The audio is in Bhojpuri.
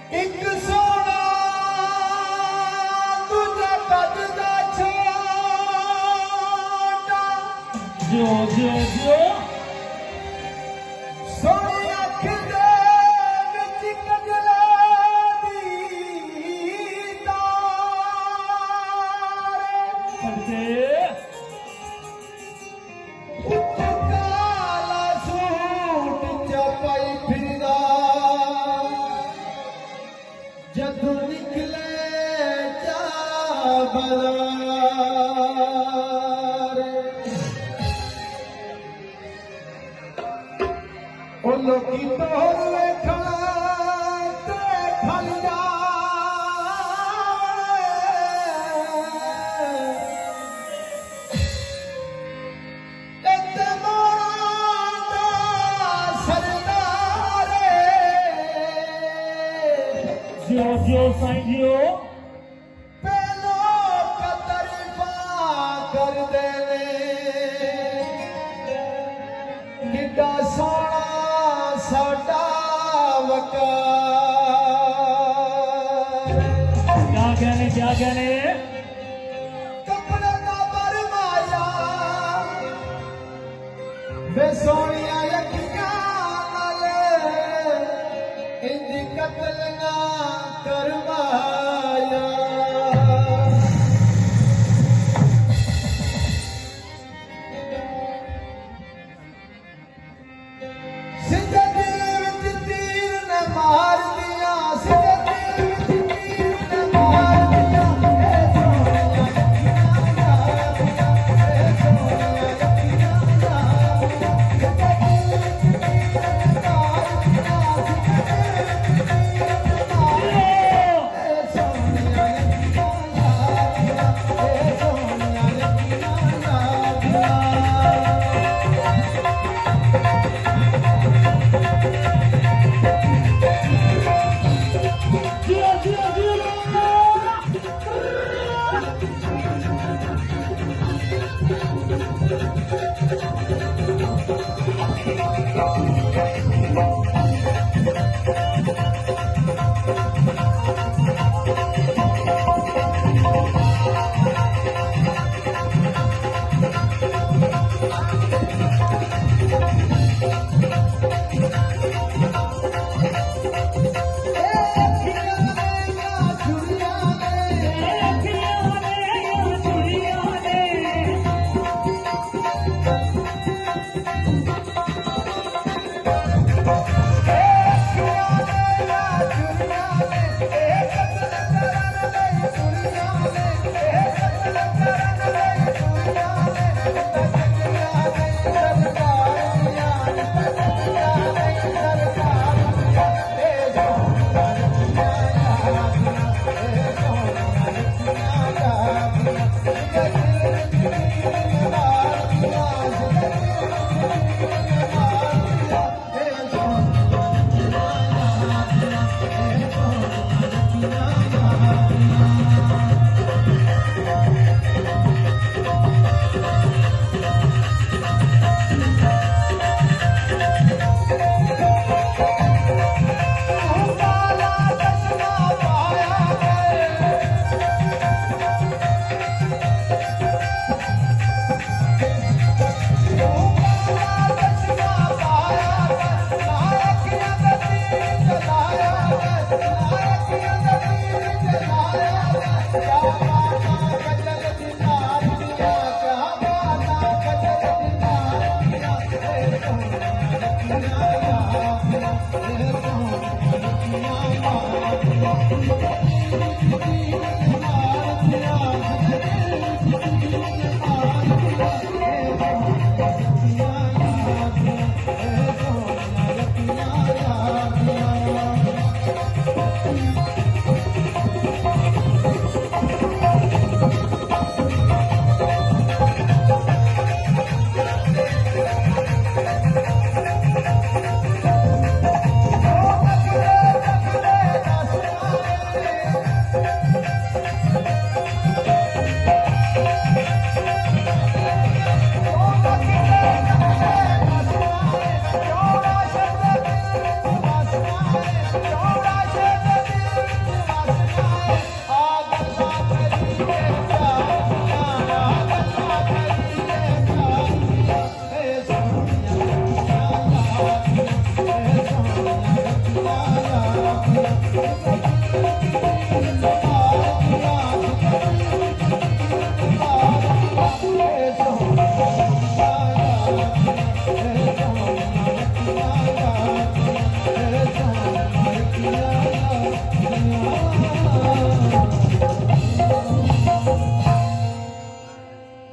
एक सोना तुझे कद दा छोटा जो जो जो सोनी अख दे विच कजले दी तारे पढ़ते काला सूट चपाई फिरदा जदों निकले जा बाजार ओ लोकी तोहर वेखण ते खल जावे इत्ते मोड़ा दा सरदारे जो जो साईं जियो पेलो कतरफा कर देवे किड्डा सोना साडा वकार क्या कहने कपड़े दा बरमाया वे सोनिया यकियां नाल इंज कत्ल ना करवाया